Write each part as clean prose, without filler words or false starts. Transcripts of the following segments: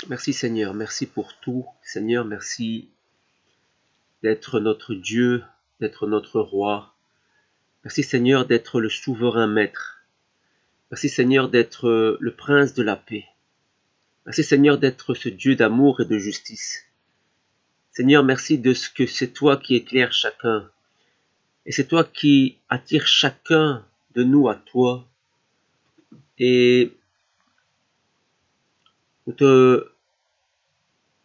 Merci Seigneur, merci pour tout. Seigneur, merci d'être notre Dieu, d'être notre roi. Merci Seigneur d'être le souverain maître. Merci Seigneur d'être le prince de la paix. Merci Seigneur d'être ce Dieu d'amour et de justice. Seigneur, merci de ce que c'est toi qui éclaires chacun. Et c'est toi qui attires chacun de nous à toi. Et nous te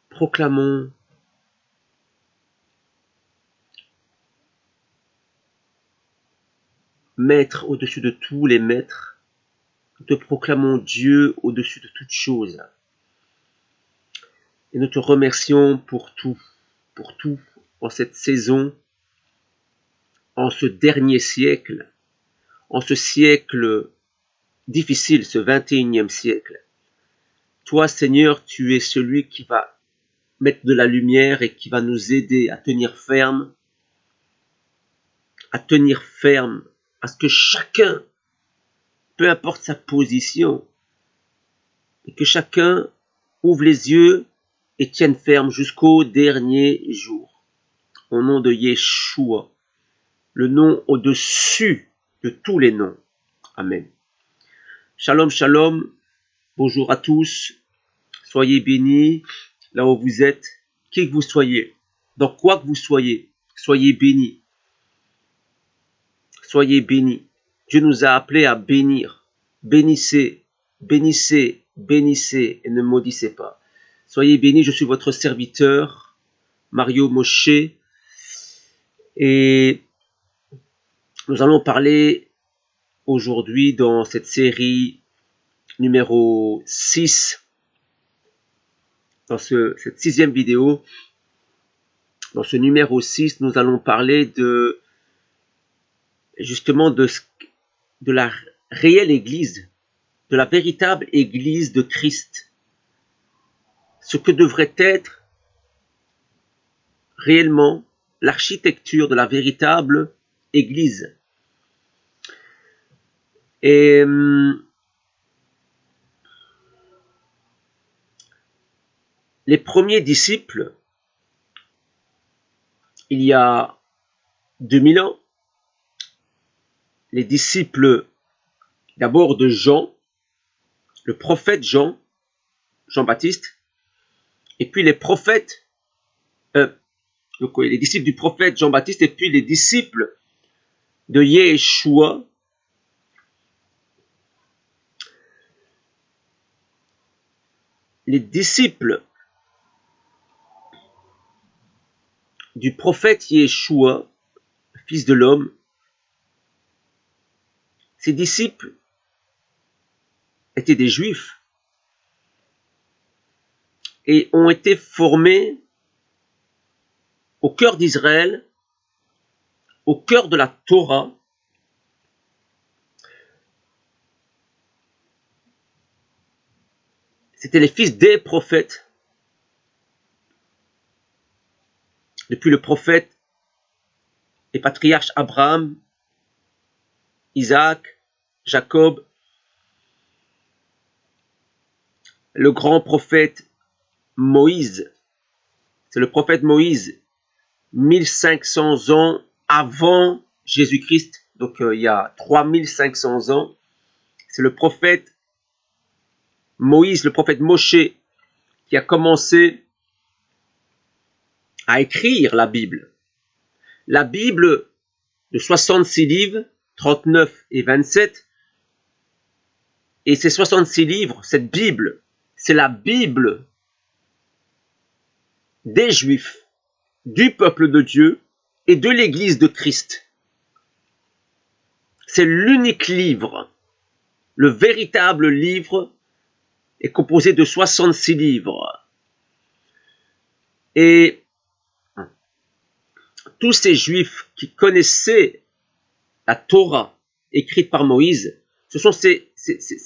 proclamons maître au-dessus de tous les maîtres. Nous te proclamons Dieu au-dessus de toutes choses. Et nous te remercions pour tout en cette saison, en ce dernier siècle, en ce siècle difficile, ce 21e siècle. Toi, Seigneur, tu es celui qui va mettre de la lumière et qui va nous aider à tenir ferme, à ce que chacun, peu importe sa position, et que chacun ouvre les yeux et tienne ferme jusqu'au dernier jour. Au nom de Yeshua, le nom au-dessus de tous les noms. Amen. Shalom, shalom. Bonjour à tous. Soyez bénis là où vous êtes, qui que vous soyez, dans quoi que vous soyez. Soyez bénis. Soyez bénis. Dieu nous a appelés à bénir. Bénissez, bénissez, bénissez et ne maudissez pas. Soyez bénis, je suis votre serviteur, Mario Moshe. Et nous allons parler aujourd'hui dans cette série numéro 6, dans cette 6e vidéo. Dans ce numéro 6, nous allons parler justement de la réelle Église, de la véritable Église de Christ. Ce que devrait être réellement l'architecture de la véritable Église. Et les premiers disciples, il y a 2000 ans, les disciples d'abord de Jean, le prophète Jean-Baptiste, et puis les prophètes, les disciples du prophète Jean-Baptiste, et puis les disciples de Yeshua. Les disciples du prophète Yeshua, fils de l'homme, ces disciples étaient des juifs et ont été formés au cœur d'Israël, au cœur de la Torah. C'étaient les fils des prophètes. Depuis le prophète et patriarche Abraham, Isaac, Jacob, le grand prophète Moïse. C'est le prophète Moïse, 1500 ans avant Jésus-Christ, donc il y a 3500 ans. C'est le prophète Moïse, le prophète Moshe, qui a commencé à écrire la Bible. La Bible de 66 livres, 39 et 27, et ces 66 livres, cette Bible, c'est la Bible des Juifs, du peuple de Dieu et de l'Église de Christ. C'est l'unique livre, le véritable livre est composé de 66 livres. Et tous ces Juifs qui connaissaient la Torah écrite par Moïse, ce sont ces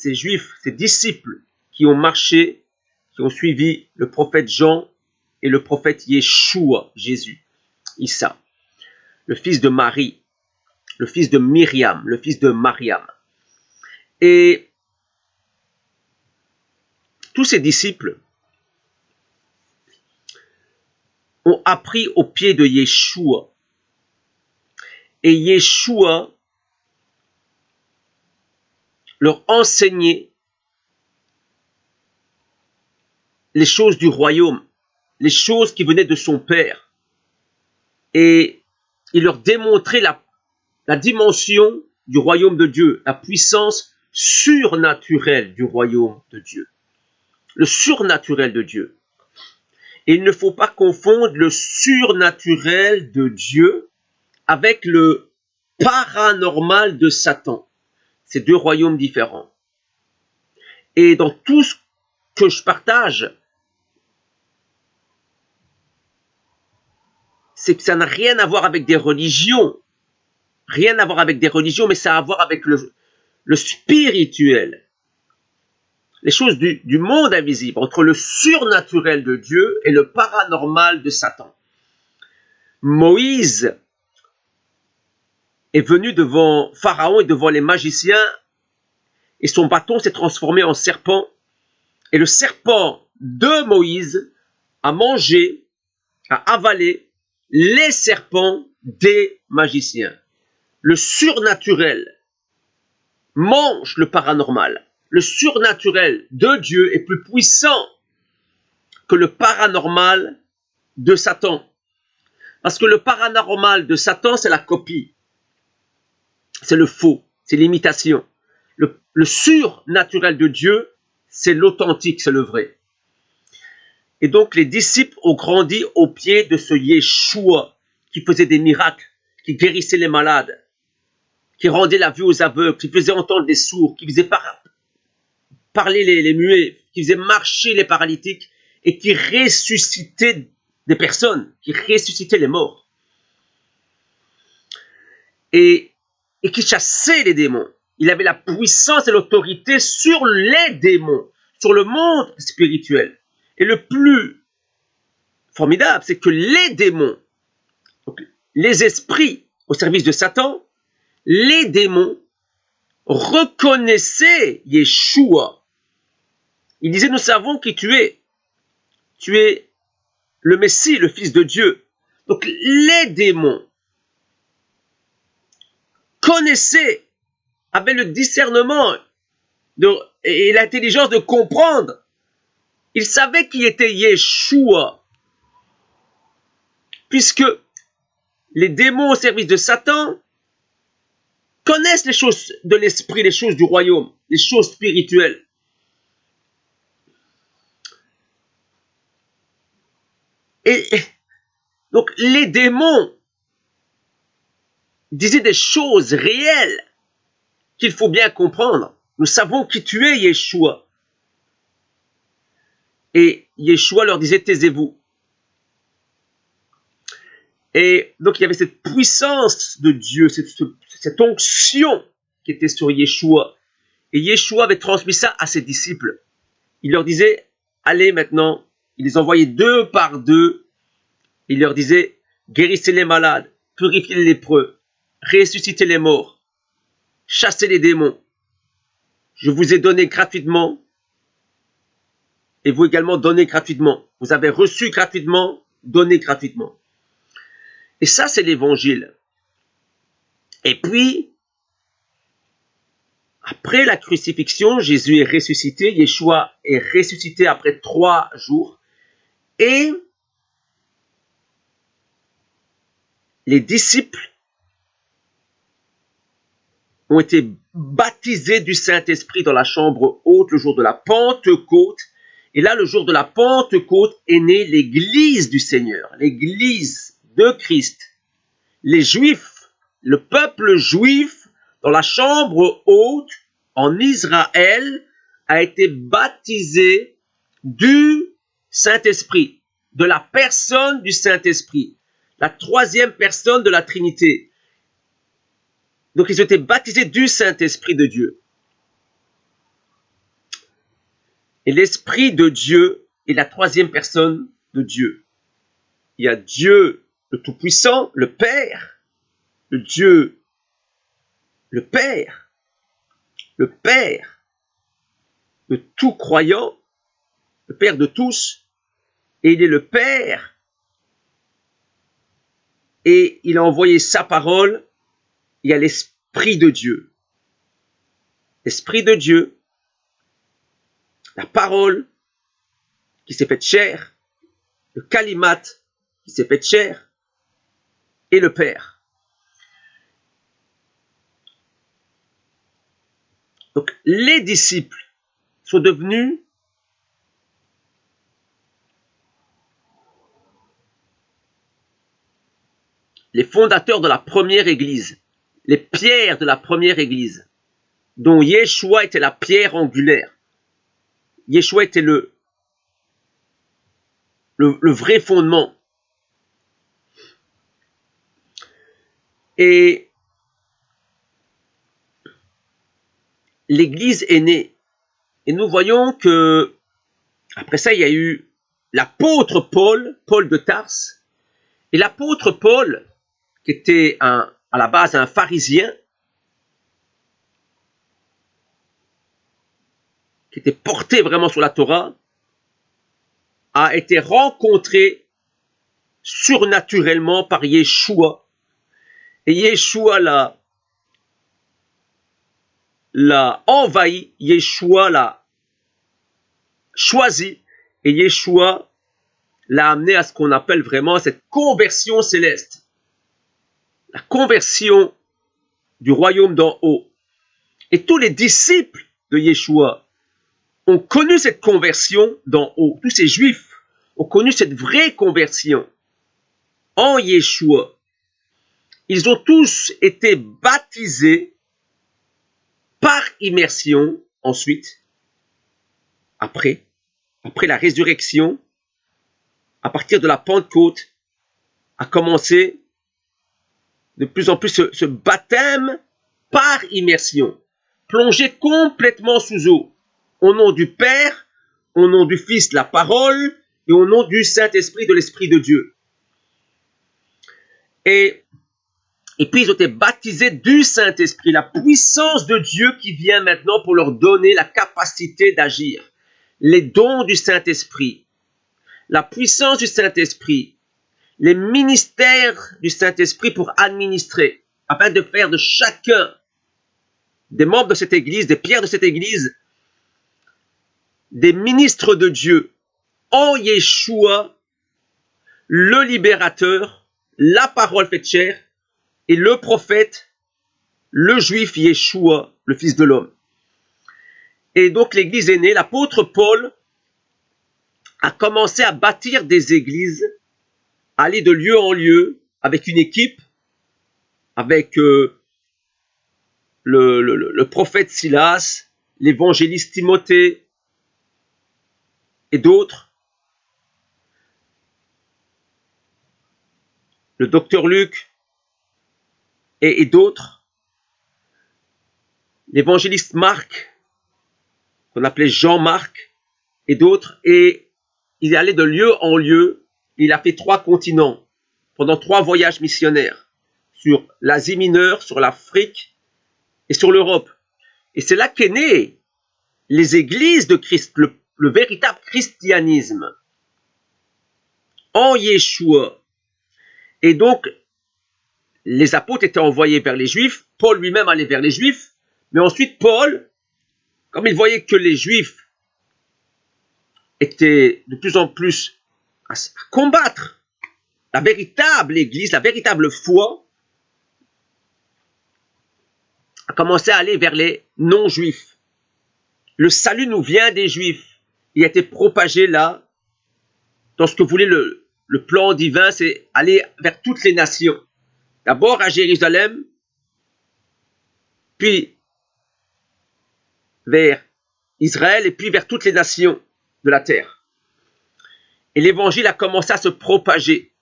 Juifs, ces disciples qui ont marché, qui ont suivi le prophète Jean et le prophète Yeshua, Jésus, Issa, le fils de Marie, le fils de Myriam, le fils de Mariam. Et tous ces disciples ont appris aux pieds de Yeshua. Et Yeshua leur enseignait les choses du royaume, les choses qui venaient de son Père. Et il leur démontrait la dimension du royaume de Dieu, la puissance surnaturelle du royaume de Dieu, le surnaturel de Dieu. Et il ne faut pas confondre le surnaturel de Dieu avec le paranormal de Satan. C'est deux royaumes différents. Et dans tout ce que je partage, c'est que ça n'a rien à voir avec des religions. Rien à voir avec des religions, mais ça a à voir avec le spirituel. Les choses du monde invisible, entre le surnaturel de Dieu et le paranormal de Satan. Moïse est venu devant Pharaon et devant les magiciens, et son bâton s'est transformé en serpent. Et le serpent de Moïse a mangé, a avalé les serpents des magiciens. Le surnaturel mange le paranormal. Le surnaturel de Dieu est plus puissant que le paranormal de Satan. Parce que le paranormal de Satan, c'est la copie. C'est le faux, c'est l'imitation. Le surnaturel de Dieu, c'est l'authentique, c'est le vrai. Et donc les disciples ont grandi au pied de ce Yeshua qui faisait des miracles, qui guérissait les malades, qui rendait la vue aux aveugles, qui faisait entendre les sourds, qui faisait parler les muets, qui faisait marcher les paralytiques et qui ressuscitait des personnes, qui ressuscitait les morts. Et qui chassait les démons. Il avait la puissance et l'autorité sur les démons, sur le monde spirituel. Et le plus formidable, c'est que les démons, donc les esprits au service de Satan, les démons reconnaissaient Yeshua. Ils disaient, nous savons qui tu es. Tu es le Messie, le Fils de Dieu. Donc les démons connaissaient, avaient le discernement et l'intelligence de comprendre. Ils savaient qui était Yeshua. Puisque les démons au service de Satan connaissent les choses de l'esprit, les choses du royaume, les choses spirituelles. Et donc les démons disaient des choses réelles qu'il faut bien comprendre. Nous savons qui tu es, Yeshua. Et Yeshua leur disait, taisez-vous. Et donc il y avait cette puissance de Dieu, cette onction qui était sur Yeshua. Et Yeshua avait transmis ça à ses disciples. Il leur disait, allez maintenant. Il les envoyait deux par deux. Il leur disait, guérissez les malades, purifiez les lépreux, ressuscitez les morts, chassez les démons. Je vous ai donné gratuitement. Et vous également donnez gratuitement. Vous avez reçu gratuitement, donnez gratuitement. Et ça, c'est l'évangile. Et puis, après la crucifixion, Jésus est ressuscité, Yeshua est ressuscité après 3 jours. Et les disciples ont été baptisés du Saint-Esprit dans la chambre haute le jour de la Pentecôte. Et là, le jour de la Pentecôte est née l'Église du Seigneur, l'Église de Christ. Les Juifs, le peuple juif, dans la chambre haute, en Israël, a été baptisé du Saint-Esprit, de la personne du Saint-Esprit, la troisième personne de la Trinité. Donc ils ont été baptisés du Saint-Esprit de Dieu. Et l'Esprit de Dieu est la troisième personne de Dieu. Il y a Dieu le Tout-Puissant, le Père, le Dieu, le Père de tout croyant, le Père de tous, et il est le Père et il a envoyé sa parole. Il y a l'Esprit de Dieu. L'Esprit de Dieu, la parole qui s'est faite chair, le Kalimat qui s'est faite chair, et le Père. Donc les disciples sont devenus les fondateurs de la première église, les pierres de la première église, dont Yeshua était la pierre angulaire. Yeshua était le vrai fondement. Et l'église est née. Et nous voyons que, après ça, il y a eu l'apôtre Paul, Paul de Tarse. Et l'apôtre Paul, qui était à la base un pharisien, qui était porté vraiment sur la Torah, a été rencontré surnaturellement par Yeshua. Et Yeshua l'a envahi, Yeshua l'a choisi, et Yeshua l'a amené à ce qu'on appelle vraiment cette conversion céleste. La conversion du royaume d'en haut. Et tous les disciples de Yeshua ont connu cette conversion d'en haut. Tous ces juifs ont connu cette vraie conversion en Yeshua. Ils ont tous été baptisés par immersion ensuite, après la résurrection, à partir de la Pentecôte, a commencé de plus en plus ce baptême par immersion, plongé complètement sous eau, au nom du Père, au nom du Fils, la parole, et au nom du Saint-Esprit, de l'Esprit de Dieu. Et puis ils ont été baptisés du Saint-Esprit, la puissance de Dieu qui vient maintenant pour leur donner la capacité d'agir. Les dons du Saint-Esprit, la puissance du Saint-Esprit, les ministères du Saint-Esprit pour administrer, afin de faire de chacun des membres de cette église, des pierres de cette église, des ministres de Dieu en Yeshua, le libérateur, la parole faite chair, et le prophète, le juif Yeshua, le Fils de l'homme. Et donc l'église est née. L'apôtre Paul a commencé à bâtir des églises, à aller de lieu en lieu, avec une équipe, avec le prophète Silas, l'évangéliste Timothée et d'autres, le docteur Luc et d'autres, l'évangéliste Marc, qu'on appelait Jean-Marc, et d'autres, et il est allé de lieu en lieu. Il a fait 3 continents, pendant 3 voyages missionnaires, sur l'Asie mineure, sur l'Afrique et sur l'Europe. Et c'est là qu'est né les églises de Christ, le véritable christianisme, en Yeshua. Et donc, les apôtres étaient envoyés vers les Juifs, Paul lui-même allait vers les Juifs, mais ensuite Paul, comme il voyait que les Juifs étaient de plus en plus à combattre la véritable Église, la véritable foi, a commencé à aller vers les non-Juifs. Le salut nous vient des Juifs. Il a été propagé là, dans ce que voulait le plan divin, c'est aller vers toutes les nations. D'abord à Jérusalem, puis vers Israël, et puis vers toutes les nations de la terre. Et l'évangile a commencé à se propager.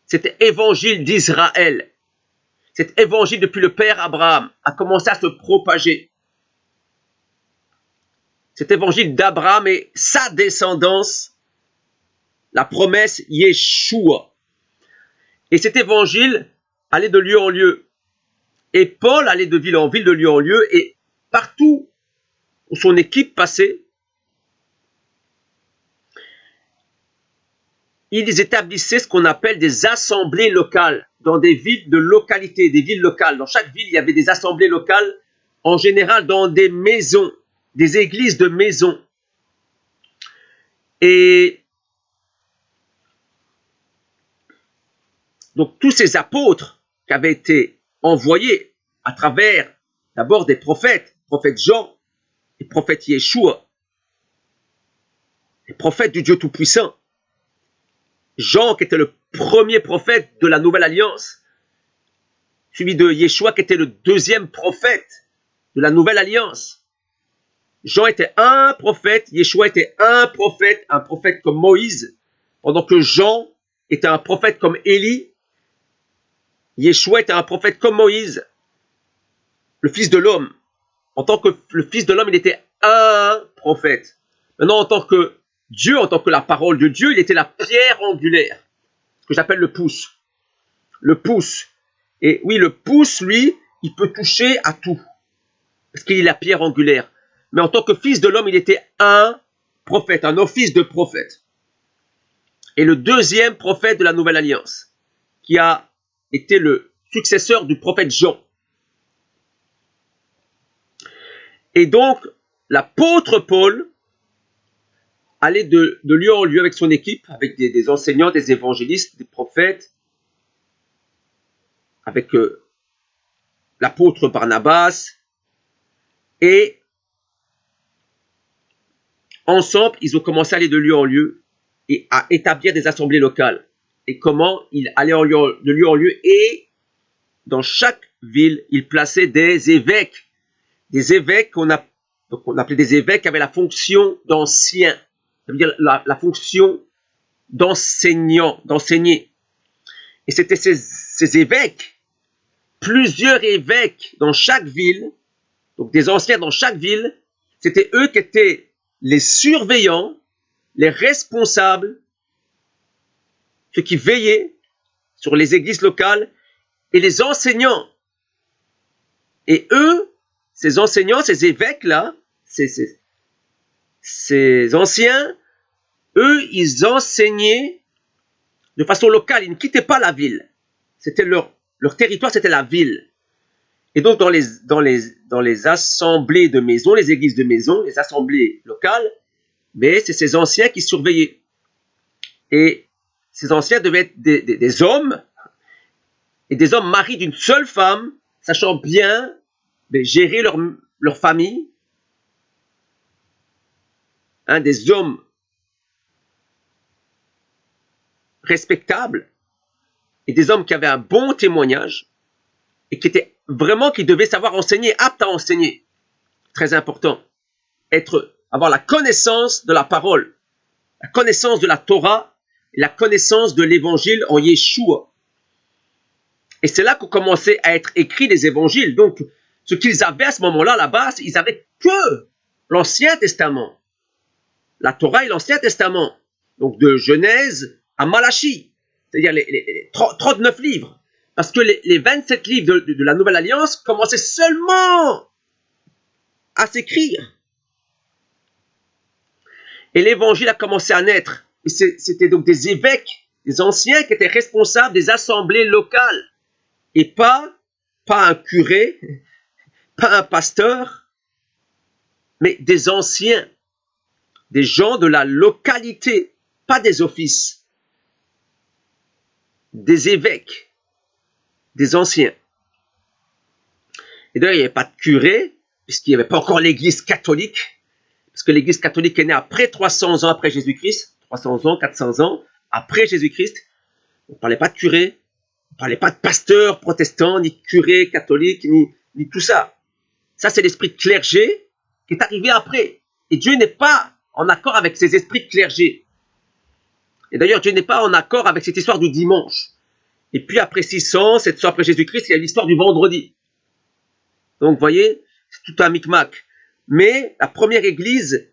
Cet évangile d'Israël, cet évangile depuis le Père Abraham, a commencé à se propager. Cet évangile d'Abraham et sa descendance, la promesse Yeshua. Et cet évangile allait de lieu en lieu. Et Paul allait de ville en ville, de lieu en lieu, et partout où son équipe passait, ils établissaient ce qu'on appelle des assemblées locales dans des villes de localité, des villes locales. Dans chaque ville, il y avait des assemblées locales, en général dans des maisons, des églises de maisons. Et donc tous ces apôtres qui avaient été envoyés à travers d'abord des prophètes, prophète Jean et prophète Yeshua, les prophètes du Dieu Tout-Puissant. Jean qui était le premier prophète de la Nouvelle Alliance, suivi de Yeshua qui était le deuxième prophète de la Nouvelle Alliance. Jean était un prophète, Yeshua était un prophète comme Moïse, pendant que Jean était un prophète comme Élie. Yeshua était un prophète comme Moïse, le Fils de l'homme. En tant que le Fils de l'homme, il était un prophète. Maintenant, en tant que Dieu, en tant que la parole de Dieu, il était la pierre angulaire, ce que j'appelle le pouce. Le pouce. Et oui, le pouce, lui, il peut toucher à tout, parce qu'il est la pierre angulaire. Mais en tant que Fils de l'homme, il était un prophète, un office de prophète. Et le deuxième prophète de la Nouvelle Alliance, qui a été le successeur du prophète Jean. Et donc, l'apôtre Paul allait de lieu en lieu avec son équipe, avec des enseignants, des évangélistes, des prophètes, avec l'apôtre Barnabas, et ensemble, ils ont commencé à aller de lieu en lieu et à établir des assemblées locales. Et comment ils allaient de lieu en lieu, et dans chaque ville, ils plaçaient des évêques qu'on appelait des évêques qui avaient la fonction d'anciens, ça veut dire la fonction d'enseignant, d'enseigner. Et c'était ces évêques, plusieurs évêques dans chaque ville, donc des anciens dans chaque ville, c'était eux qui étaient les surveillants, les responsables, ceux qui veillaient sur les églises locales, et les enseignants. Et eux, ces enseignants, ces évêques-là, ces anciens, eux, ils enseignaient de façon locale, ils ne quittaient pas la ville. C'était leur territoire, c'était la ville. Et donc, dans les assemblées de maisons, les églises de maisons, les assemblées locales, mais c'est ces anciens qui surveillaient. Et ces anciens devaient être des hommes, et des hommes mariés d'une seule femme, sachant bien gérer leur famille, des hommes respectables, et des hommes qui avaient un bon témoignage, et qui devaient savoir enseigner, aptes à enseigner. Très important. Avoir la connaissance de la parole, la connaissance de la Torah, et la connaissance de l'évangile en Yeshua. Et c'est là qu'ont commencé à être écrits les évangiles. Donc, ce qu'ils avaient à ce moment-là, à la base, ils n'avaient que l'Ancien Testament. La Torah et l'Ancien Testament. Donc, de Genèse à Malachie. C'est-à-dire les 39 livres. Parce que les 27 livres de la Nouvelle Alliance commençaient seulement à s'écrire. Et l'évangile a commencé à naître. Et c'était donc des évêques, des anciens qui étaient responsables des assemblées locales. Et pas un curé, pas un pasteur, mais des anciens, des gens de la localité, pas des offices, des évêques, des anciens. Et d'ailleurs, il n'y avait pas de curé, puisqu'il n'y avait pas encore l'église catholique, parce que l'église catholique est née après 300 ans après Jésus-Christ, 300 ans, 400 ans après Jésus-Christ. On ne parlait pas de curé, on ne parlait pas de pasteur protestant, ni de curé catholique, ni tout ça. Ça, c'est l'esprit de clergé qui est arrivé après. Et Dieu n'est pas en accord avec ces esprits de clergé. Et d'ailleurs, Dieu n'est pas en accord avec cette histoire du dimanche. Et puis après 600, 700 après Jésus-Christ, il y a l'histoire du vendredi. Donc, vous voyez, c'est tout un micmac. Mais la première église,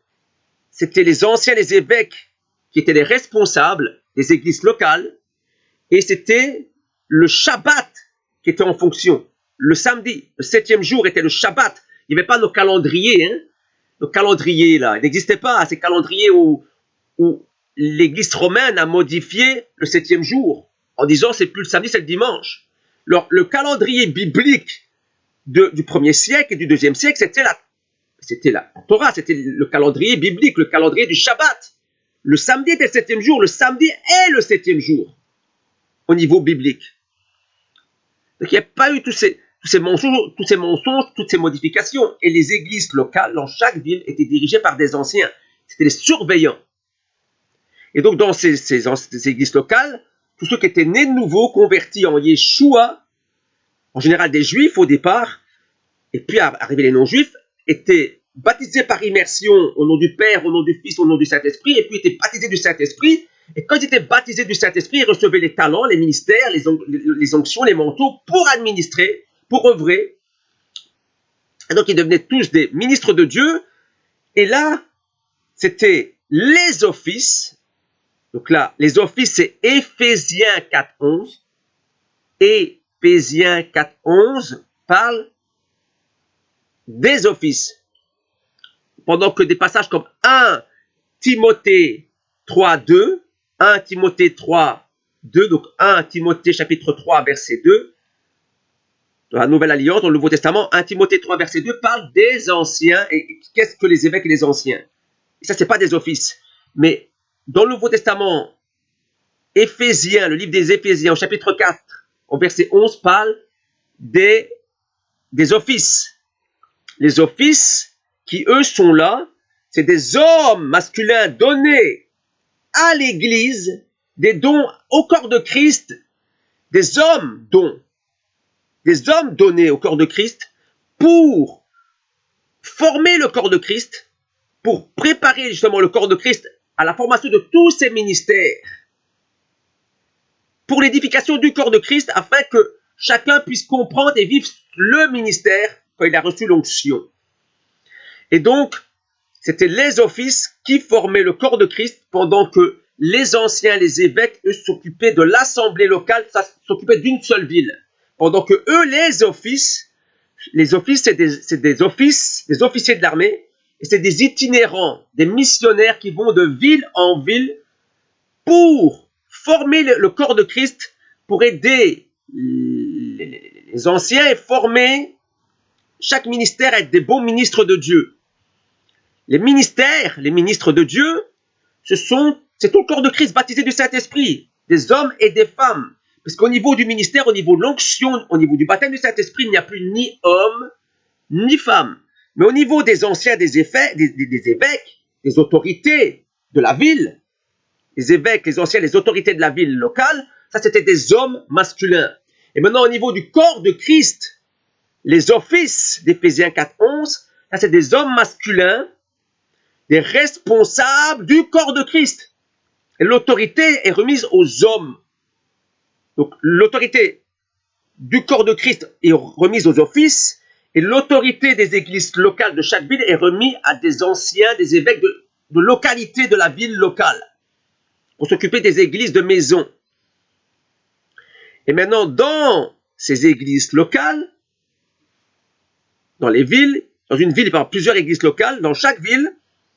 c'était les anciens, les évêques, qui étaient les responsables des églises locales. Et c'était le Shabbat qui était en fonction. Le samedi, le 7e jour était le Shabbat. Il n'y avait pas nos calendriers. Nos calendriers, là. Il n'existait pas ces calendriers où l'Église romaine a modifié le 7e jour en disant c'est plus le samedi, c'est le dimanche. Alors, le calendrier biblique du 1er siècle et du 2e siècle, c'était la Torah, c'était le calendrier biblique, le calendrier du Shabbat. Le samedi était le 7e jour, le samedi est le 7e jour au niveau biblique. Donc il n'y a pas eu tous ces mensonges, toutes ces modifications. Et les églises locales dans chaque ville étaient dirigées par des anciens. C'était les surveillants. Et donc dans ces églises locales, tous ceux qui étaient nés de nouveau, convertis en Yeshua, en général des juifs au départ, et puis arrivés les non-juifs, étaient baptisés par immersion au nom du Père, au nom du Fils, au nom du Saint-Esprit, et puis étaient baptisés du Saint-Esprit. Et quand ils étaient baptisés du Saint-Esprit, ils recevaient les talents, les ministères, les onctions, les manteaux pour administrer, pour œuvrer. Et donc ils devenaient tous des ministres de Dieu. Et là, c'était les offices. Donc là, les offices, c'est Éphésiens 4.11. Éphésiens 4.11 parle des offices. Pendant que des passages comme 1 Timothée 3.2, 1 Timothée 3.2, donc 1 Timothée chapitre 3 verset 2, dans la Nouvelle Alliance, dans le Nouveau Testament, 1 Timothée 3 verset 2 parle des anciens. Et qu'est-ce que les évêques et les anciens? Et ça, c'est pas des offices. Mais dans le Nouveau Testament, Éphésiens, le livre des Éphésiens, au chapitre 4, au verset 11, parle des offices. Les offices qui, eux, sont là, c'est des hommes masculins donnés à l'Église, des dons au corps de Christ, des hommes donnés au corps de Christ pour former le corps de Christ, pour préparer justement le corps de Christ à la formation de tous ses ministères, pour l'édification du corps de Christ, afin que chacun puisse comprendre et vivre le ministère quand il a reçu l'onction. Et donc, c'était les offices qui formaient le corps de Christ, pendant que les anciens, les évêques, eux, s'occupaient de l'assemblée locale, s'occupaient d'une seule ville. Pendant que eux, les offices, c'est des officiers de l'armée, et c'est des itinérants, des missionnaires qui vont de ville en ville pour former le corps de Christ, pour aider les anciens et former chaque ministère à être des bons ministres de Dieu. Les ministères, les ministres de Dieu, c'est tout le corps de Christ baptisé du Saint-Esprit, des hommes et des femmes. Parce qu'au niveau du ministère, au niveau de l'onction, au niveau du baptême du Saint-Esprit, il n'y a plus ni homme, ni femme. Mais au niveau des anciens, des évêques, des autorités de la ville, les évêques, les anciens, les autorités de la ville locale, ça c'était des hommes masculins. Et maintenant au niveau du corps de Christ, les offices d'Éphésiens 4.11, ça c'est des hommes masculins, des responsables du corps de Christ. Et l'autorité est remise aux hommes. Donc l'autorité du corps de Christ est remise aux offices, et l'autorité des églises locales de chaque ville est remise à des anciens, des évêques de localité de la ville locale, pour s'occuper des églises de maison. Et maintenant, dans ces églises locales, dans les villes, dans une ville, il peut y avoir plusieurs églises locales, dans chaque ville,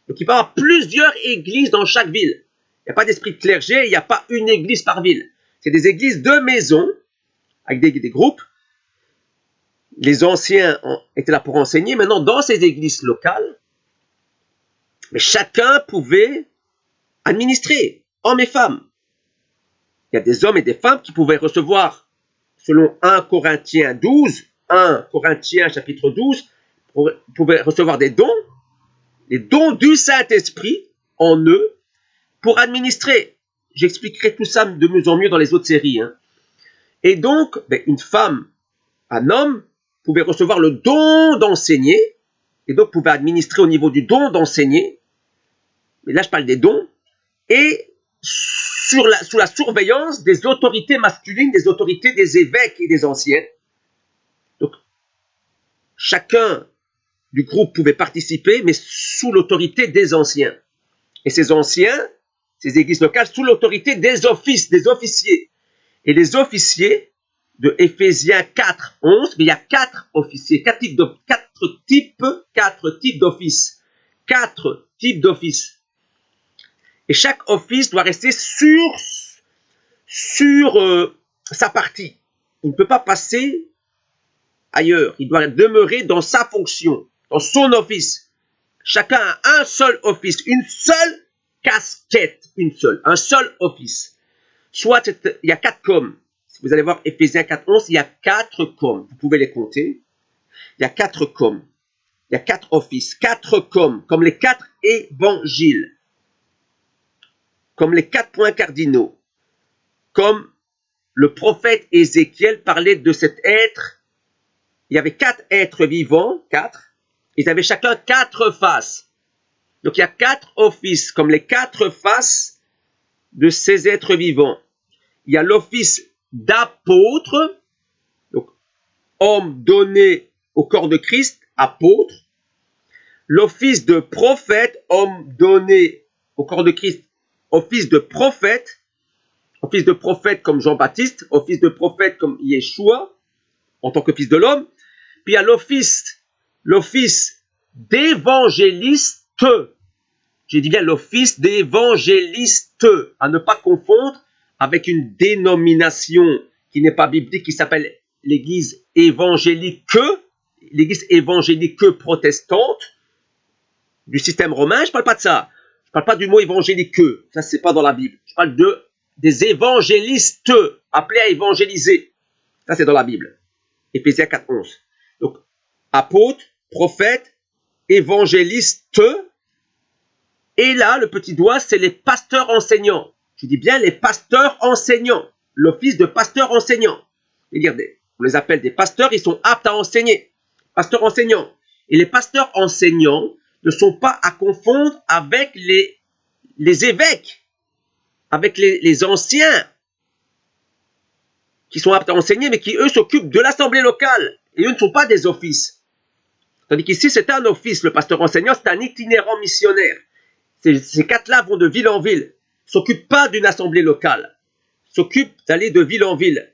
donc il peut y avoir plusieurs églises dans chaque ville. Il n'y a pas d'esprit de clergé, il n'y a pas une église par ville. C'est des églises de maison, avec des groupes. Les anciens étaient là pour enseigner. Maintenant, dans ces églises locales, mais chacun pouvait administrer, hommes et femmes. Il y a des hommes et des femmes qui pouvaient recevoir, selon 1 Corinthiens 12, 1 Corinthiens chapitre 12, pouvaient recevoir des dons, les dons du Saint-Esprit en eux, pour administrer. J'expliquerai tout ça de mieux en mieux dans les autres séries. Et donc, une femme, un homme, pouvait recevoir le don d'enseigner, et donc pouvait administrer au niveau du don d'enseigner. Mais là, je parle des dons, et sous la surveillance des autorités masculines, des autorités des évêques et des anciens. Donc, chacun du groupe pouvait participer, mais sous l'autorité des anciens. Et ces anciens, ces églises locales, sous l'autorité des offices, des officiers. Et les officiers de Éphésiens 4.11, mais il y a 4 officiers, 4 types d'offices. 4 types d'offices. Et chaque office doit rester sur sa partie. Il ne peut pas passer ailleurs. Il doit demeurer dans sa fonction, dans son office. Chacun a un seul office, une seule casquette, un seul office. Soit il y a 4 comme. Si vous allez voir Éphésiens 4:11, il y a 4 comme. Vous pouvez les compter. Il y a 4 comme. Il y a 4 offices, 4 comme les 4 évangiles, comme les 4 points cardinaux, comme le prophète Ézéchiel parlait de cet être. Il y avait 4 êtres vivants, 4. Ils avaient chacun 4 faces. Donc il y a 4 offices, comme les 4 faces de ces êtres vivants. Il y a l'office d'apôtre, donc homme donné au corps de Christ, apôtre. L'office de prophète, homme donné au corps de Christ, office de prophète comme Jean-Baptiste, office de prophète comme Yeshua, en tant que fils de l'homme. Puis il y a l'office d'évangéliste. J'ai dit bien l'office d'évangéliste, à ne pas confondre avec une dénomination qui n'est pas biblique, qui s'appelle l'église évangélique protestante du système romain. Je ne parle pas de ça. Je ne parle pas du mot évangélique. Ça, c'est pas dans la Bible. Je parle des évangélistes appelés à évangéliser. Ça, c'est dans la Bible. Éphésiens 4:11. Donc, apôtre, prophète, évangéliste. Et là, le petit doigt, c'est les pasteurs enseignants. Je dis bien les pasteurs enseignants. L'office de pasteur enseignant. C'est-à-dire, on les appelle des pasteurs, ils sont aptes à enseigner. Pasteurs enseignants. Et les pasteurs enseignants ne sont pas à confondre avec les évêques, avec les anciens qui sont aptes à enseigner, mais qui, eux, s'occupent de l'assemblée locale. Et eux ne sont pas des offices. Tandis qu'ici, c'est un office. Le pasteur enseignant, c'est un itinérant missionnaire. Ces 4-là vont de ville en ville. Ne s'occupent pas d'une assemblée locale. S'occupent d'aller de ville en ville.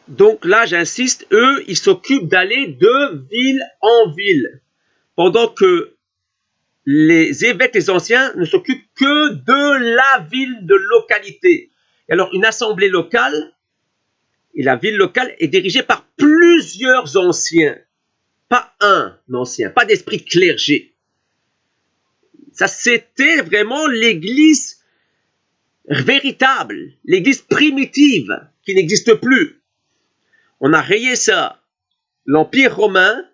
Donc là, j'insiste, eux, ils s'occupent d'aller de ville en ville. Pendant que les évêques, les anciens, ne s'occupent que de la ville, de localité. Et alors, une assemblée locale, et la ville locale est dirigée par plusieurs anciens. Pas un ancien, pas d'esprit clergé. Ça, c'était vraiment l'église véritable, l'église primitive, qui n'existe plus. On a rayé ça. L'Empire romain,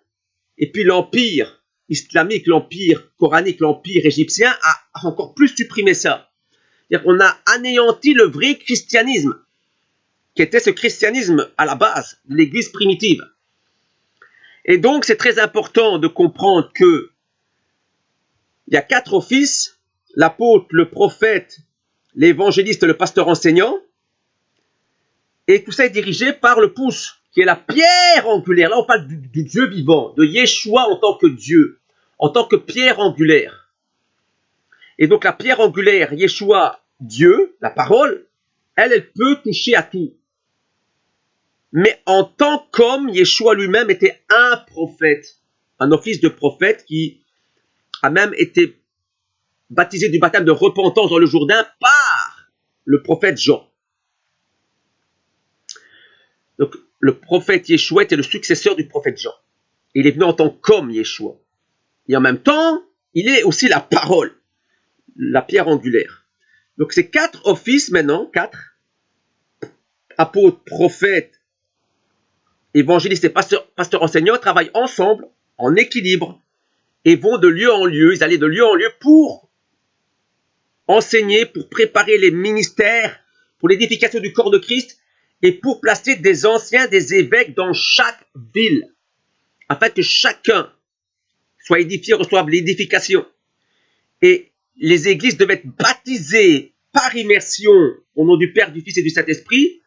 et puis l'Empire islamique, l'Empire coranique, l'Empire égyptien a encore plus supprimé ça. C'est-à-dire qu'on a anéanti le vrai christianisme, qui était ce christianisme à la base de l'église primitive. Et donc, c'est très important de comprendre que il y a 4 offices, l'apôtre, le prophète, l'évangéliste, le pasteur enseignant, et tout ça est dirigé par le pouce, qui est la pierre angulaire. Là, on parle du Dieu vivant, de Yeshua en tant que Dieu, en tant que pierre angulaire. Et donc, la pierre angulaire, Yeshua, Dieu, la parole, elle peut toucher à tout. Mais en tant qu'homme, Yeshua lui-même était un prophète, un office de prophète qui a même été baptisé du baptême de repentance dans le Jourdain par le prophète Jean. Donc, le prophète Yeshua était le successeur du prophète Jean. Il est venu en tant qu'homme, Yeshua. Et en même temps, il est aussi la parole, la pierre angulaire. Donc, ces 4 offices maintenant, 4, apôtres, prophètes, évangélistes et pasteurs enseignants, travaillent ensemble, en équilibre, et vont de lieu en lieu. Ils allaient de lieu en lieu pour enseigner, pour préparer les ministères, pour l'édification du corps de Christ, et pour placer des anciens, des évêques dans chaque ville, afin que chacun soit édifié, reçoive l'édification. Et les églises devaient être baptisées par immersion au nom du Père, du Fils et du Saint-Esprit,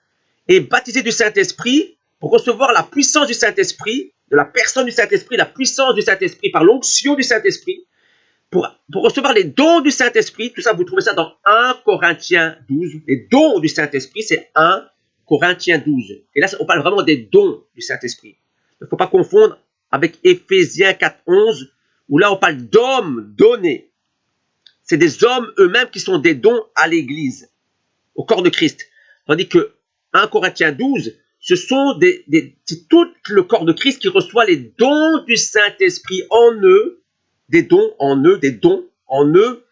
et baptisées du Saint-Esprit pour recevoir la puissance du Saint-Esprit, de la personne du Saint-Esprit, la puissance du Saint-Esprit par l'onction du Saint-Esprit, pour recevoir les dons du Saint-Esprit. Tout ça, vous trouvez ça dans 1 Corinthiens 12. Les dons du Saint-Esprit, c'est 1 Corinthiens 12. Et là, on parle vraiment des dons du Saint-Esprit. Il ne faut pas confondre avec Éphésiens 4.11, où là on parle d'hommes donnés. C'est des hommes eux-mêmes qui sont des dons à l'Église, au corps de Christ. Tandis que 1 Corinthiens 12, ce sont c'est tout le corps de Christ qui reçoit les dons du Saint-Esprit en eux, des dons en eux, des dons en eux,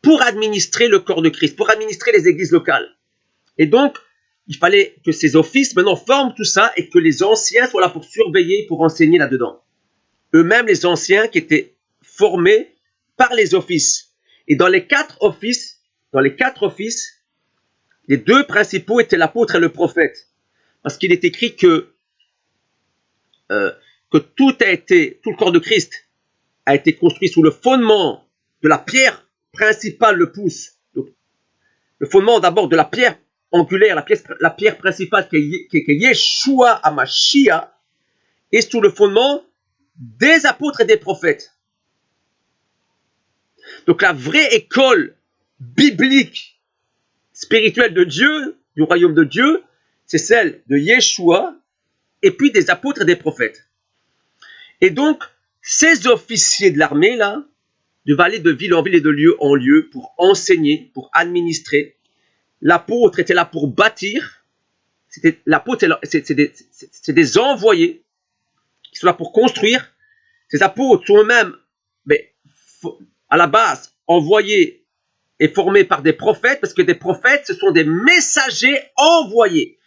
pour administrer le corps de Christ, pour administrer les églises locales. Et donc, il fallait que ces offices maintenant forment tout ça et que les anciens soient là pour surveiller, pour enseigner là-dedans. Eux-mêmes, les anciens qui étaient formés par les offices. Et dans les quatre offices, les deux principaux étaient l'apôtre et le prophète. Parce qu'il est écrit que tout le corps de Christ a été construit sous le fondement de la pierre principale, le pouce. Donc, le fondement d'abord de la pierre angulaire, la pierre principale qui est Yeshua HaMashiach, et sous le fondement des apôtres et des prophètes. Donc la vraie école biblique, spirituelle de Dieu, du royaume de Dieu, c'est celle de Yeshua et puis des apôtres et des prophètes. Et donc, ces officiers de l'armée, là, devaient aller de ville en ville et de lieu en lieu pour enseigner, pour administrer. L'apôtre était là pour bâtir. L'apôtre, c'est des envoyés qui sont là pour construire. Ces apôtres sont eux-mêmes, à la base, envoyés et formés par des prophètes, parce que des prophètes, ce sont des messagers envoyés.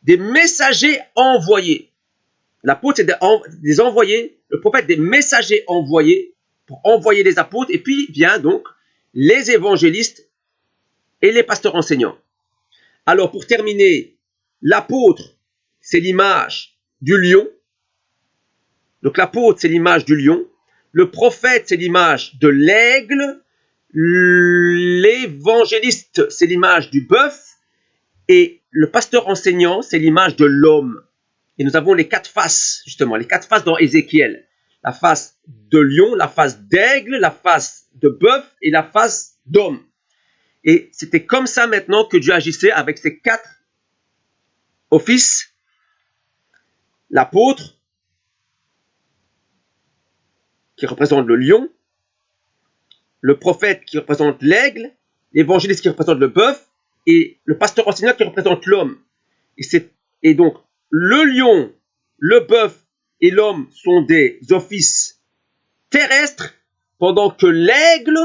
Des messagers envoyés. L'apôtre, c'est des envoyés. Le prophète, des messagers envoyés pour envoyer les apôtres. Et puis vient donc les évangélistes et les pasteurs enseignants. Alors, pour terminer, l'apôtre, c'est l'image du lion. Donc, l'apôtre, c'est l'image du lion. Le prophète, c'est l'image de l'aigle. L'évangéliste, c'est l'image du bœuf. Et le pasteur enseignant, c'est l'image de l'homme. Et nous avons les quatre faces, justement, les quatre faces dans Ézéchiel. La face de lion, la face d'aigle, la face de bœuf et la face d'homme. Et c'était comme ça maintenant que Dieu agissait avec ces quatre offices. L'apôtre, qui représente le lion, le prophète qui représente l'aigle, l'évangéliste qui représente le bœuf, et le pasteur enseignant qui représente l'homme. Et donc, le lion, le bœuf et l'homme sont des offices terrestres, pendant que l'aigle,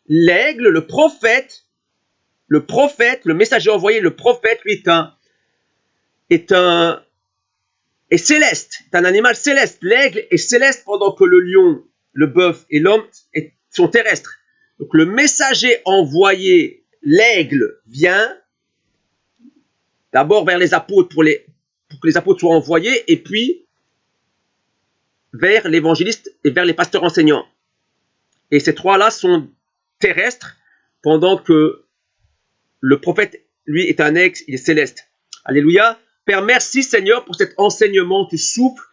le prophète, le messager envoyé, le prophète, lui, est céleste, est un animal céleste. L'aigle est céleste pendant que le lion, le bœuf et l'homme sont terrestres. Donc le messager envoyé, l'aigle, vient d'abord vers les apôtres pour que les apôtres soient envoyés, et puis vers l'évangéliste et vers les pasteurs enseignants. Et ces trois-là sont terrestres, pendant que le prophète, lui, est un aigle, il est céleste. Alléluia. Père, merci Seigneur pour cet enseignement, tu souffles,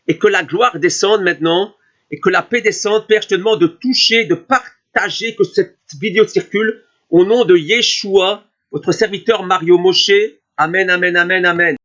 et que la gloire descende maintenant, et que la paix descende. Père, je te demande de toucher, de partager, que cette vidéo circule, au nom de Yeshua, votre serviteur Mario Moshe. Amen, amen, amen, amen.